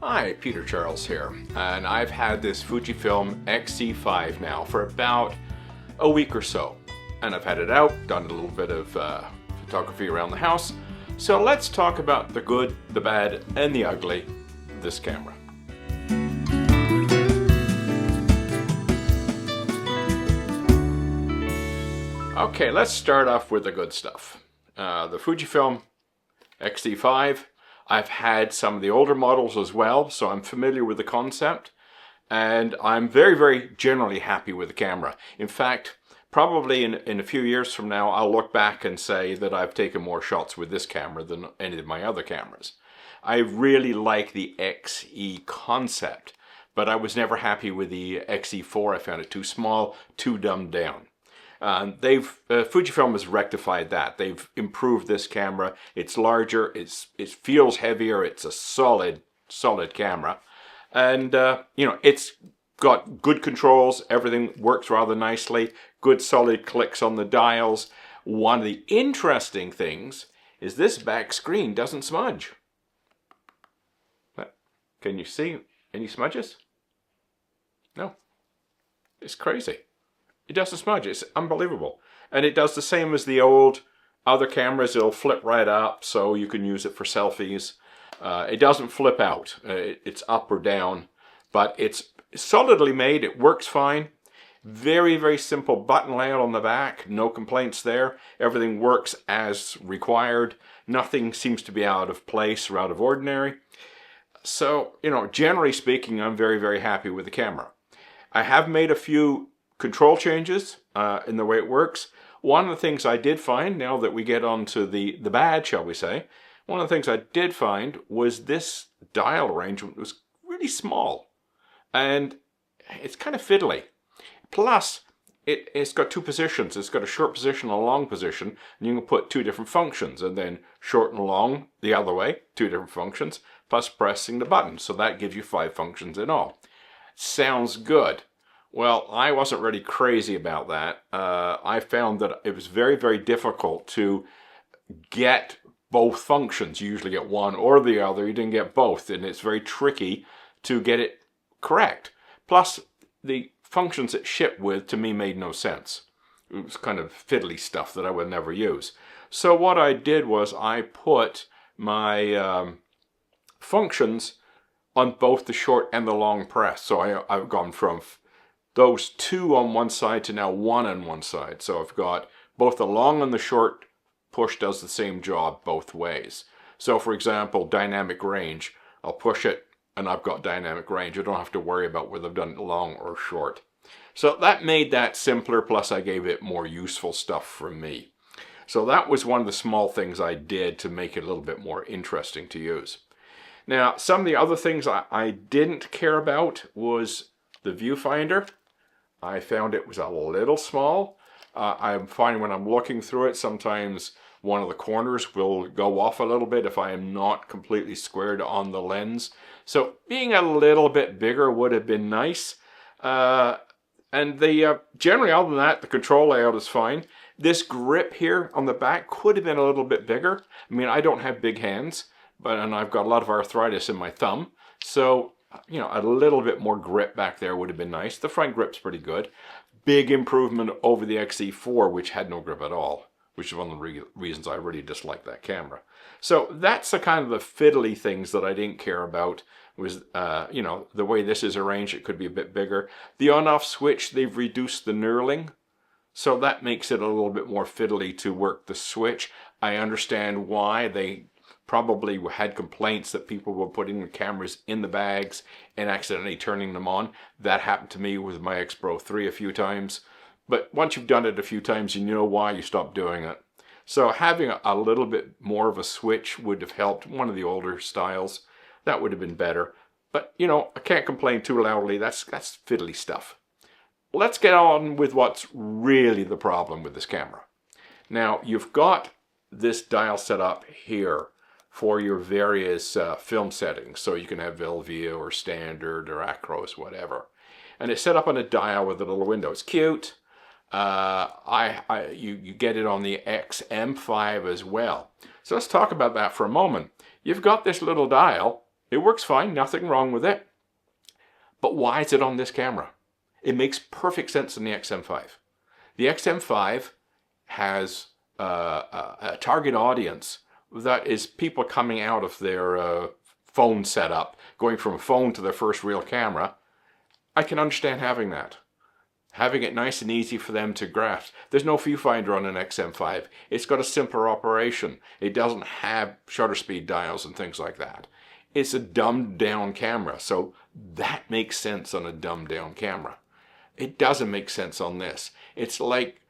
Hi, Peter Charles here, and I've had this Fujifilm X-E5 now for about a week or so. And I've had it out, done a little bit of photography around the house. So let's talk about the good, the bad, and the ugly of this camera. Okay, let's start off with the good stuff. The Fujifilm X-E5. I've had some of the older models as well, so I'm familiar with the concept, and I'm very generally happy with the camera. In fact, probably in a few years from now, I'll look back and say that I've taken more shots with this camera than any of my other cameras. I really like the X-E concept, but I was never happy with the X-E4. I found it too small, too dumbed down. Fujifilm has rectified that. They've improved this camera. It's larger, it feels heavier, it's a solid camera. And, it's got good controls, everything works rather nicely, good solid clicks on the dials. One of the interesting things is this back screen doesn't smudge. Can you see any smudges? No. It's crazy. It doesn't smudge. It's unbelievable. And it does the same as the old other cameras. It'll flip right up, so you can use it for selfies. It doesn't flip out. It's up or down, but it's solidly made. It works fine. Very simple button layout on the back. No complaints there. Everything works as required. Nothing seems to be out of place or out of ordinary. So, generally speaking, I'm very happy with the camera. I have made a few control changes in the way it works. One of the things I did find, now that we get on to the bad, shall we say, one of the things I did find was this dial arrangement was really small. And it's kind of fiddly. Plus, it's got two positions. It's got a short position and a long position, and you can put two different functions, and then short and long the other way, two different functions, plus pressing the button. So that gives you 5 functions in all. Sounds good. Well, I wasn't really crazy about that. I found that it was very difficult to get both functions. You usually get one or the other. You didn't get both, and it's very tricky to get it correct. Plus, the functions it shipped with, to me, made no sense. It was kind of fiddly stuff that I would never use. So what I did was I put my functions on both the short and the long press. So I've gone from those 2 on one side to now 1 on one side. So I've got both the long and the short push does the same job both ways. So for example, dynamic range, I'll push it and I've got dynamic range. I don't have to worry about whether I've done it long or short. So that made that simpler, plus I gave it more useful stuff from me. So that was one of the small things I did to make it a little bit more interesting to use. Now, some of the other things I didn't care about was the viewfinder. I found it was a little small. I'm finding when I'm looking through it, sometimes one of the corners will go off a little bit if I am not completely squared on the lens. So being a little bit bigger would have been nice. And generally, other than that, the control layout is fine. This grip here on the back could have been a little bit bigger. I mean, I don't have big hands, and I've got a lot of arthritis in my thumb. So a little bit more grip back there would have been nice. The front grip's pretty good. Big improvement over the X-E4, which had no grip at all, which is one of the reasons I really dislike that camera. So that's the kind of the fiddly things that I didn't care about. Was the way this is arranged, it could be a bit bigger. The on-off switch, they've reduced the knurling, so that makes it a little bit more fiddly to work the switch. I understand why. They probably had complaints that people were putting the cameras in the bags and accidentally turning them on. That happened to me with my X-Pro 3 a few times. But once you've done it a few times, you know why you stop doing it. So having a little bit more of a switch would have helped. One of the older styles, that would have been better. But, I can't complain too loudly. That's fiddly stuff. Let's get on with what's really the problem with this camera. Now, you've got this dial set up here for your various film settings. So you can have Velvia or Standard or Acros, whatever. And it's set up on a dial with a little window. It's cute. You get it on the XM5 as well. So let's talk about that for a moment. You've got this little dial It works fine, nothing wrong with it. But why is it on this camera? It makes perfect sense in the XM5. The XM5 has a target audience that is people coming out of their phone setup, going from a phone to their first real camera. I can understand having that. Having it nice and easy for them to grasp. There's no viewfinder on an XM5. It's got a simpler operation. It doesn't have shutter speed dials and things like that. It's a dumbed down camera, so that makes sense on a dumbed down camera. It doesn't make sense on this. It's like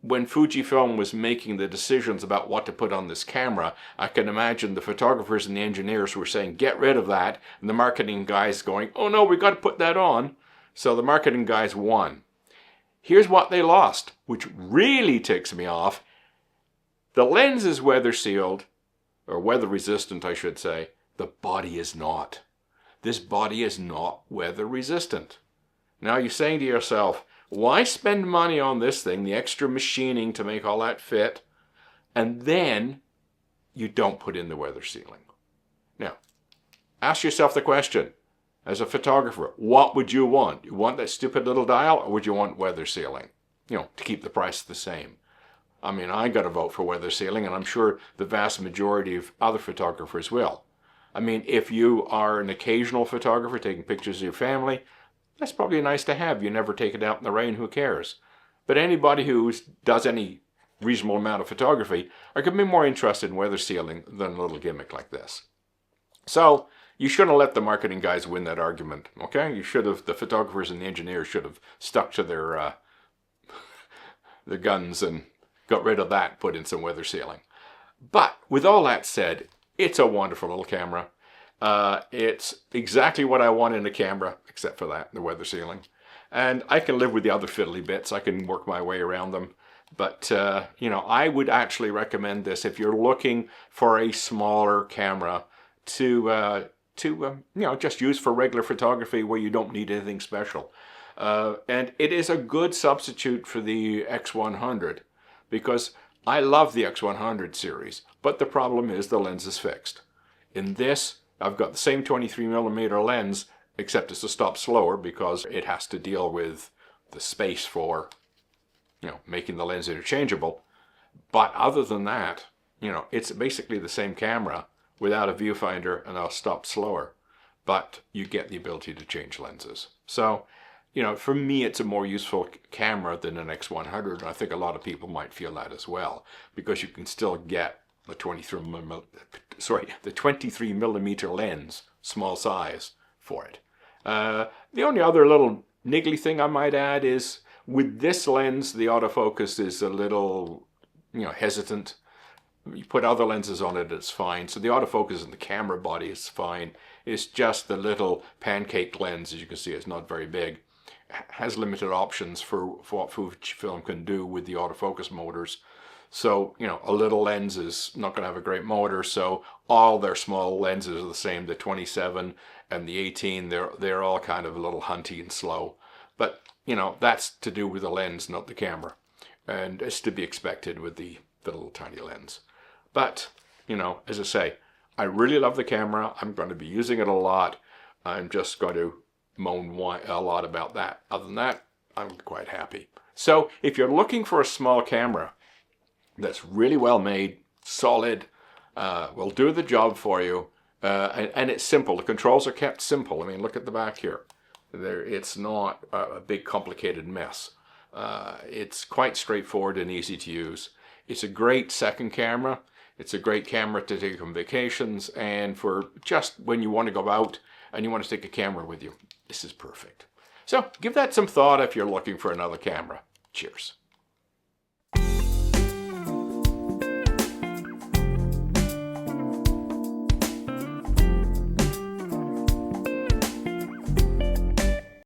when Fujifilm was making the decisions about what to put on this camera, I can imagine the photographers and the engineers were saying, get rid of that, and the marketing guys going, oh no, we got to put that on. So the marketing guys won. Here's what they lost, which really ticks me off. The lens is weather sealed, or weather resistant, I should say. The body is not. This body is not weather resistant. Now you're saying to yourself, why spend money on this thing, the extra machining to make all that fit, and then you don't put in the weather sealing? Now, ask yourself the question. As a photographer, what would you want? You want that stupid little dial, or would you want weather sealing? You know, to keep the price the same. I mean, I got to vote for weather sealing, and I'm sure the vast majority of other photographers will. I mean, if you are an occasional photographer taking pictures of your family, that's probably nice to have. You never take it out in the rain, who cares? But anybody who does any reasonable amount of photography are going to be more interested in weather sealing than a little gimmick like this. So, you shouldn't let the marketing guys win that argument, okay? You should have, the photographers and the engineers should have stuck to their guns and got rid of that, put in some weather sealing. But with all that said, it's a wonderful little camera. It's exactly what I want in a camera, except for that, the weather sealing. And I can live with the other fiddly bits. I can work my way around them. But, you know, I would actually recommend this if you're looking for a smaller camera to you know, just use for regular photography where you don't need anything special. And it is a good substitute for the X100 because I love the X100 series, but the problem is the lens is fixed. In this, I've got the same 23mm lens, except it's a stop slower because it has to deal with the space for, you know, making the lens interchangeable. But other than that, you know, it's basically the same camera without a viewfinder and I'll stop slower. But you get the ability to change lenses. So, you know, for me, it's a more useful camera than an X100. And I think a lot of people might feel that as well, because you can still get the 23mm lens, small size, for it. The only other little niggly thing I might add is with this lens, the autofocus is a little, you know, hesitant. You put other lenses on it, it's fine. So the autofocus in the camera body is fine. It's just the little pancake lens, as you can see, it's not very big. Has limited options for what Fujifilm can do with the autofocus motors. So, you know, a little lens is not going to have a great motor, so all their small lenses are the same. The 27 and the 18, they're all kind of a little hunty and slow. But, you know, that's to do with the lens, not the camera. And it's to be expected with the little tiny lens. But, you know, as I say, I really love the camera. I'm going to be using it a lot. I'm just going to moan a lot about that. Other than that, I'm quite happy. So if you're looking for a small camera that's really well made, solid, will do the job for you, and it's simple. The controls are kept simple. I mean, look at the back here. It's not a big complicated mess. It's quite straightforward and easy to use. It's a great second camera. It's a great camera to take on vacations, and for just when you want to go out and you want to take a camera with you, this is perfect. So give that some thought if you're looking for another camera. Cheers.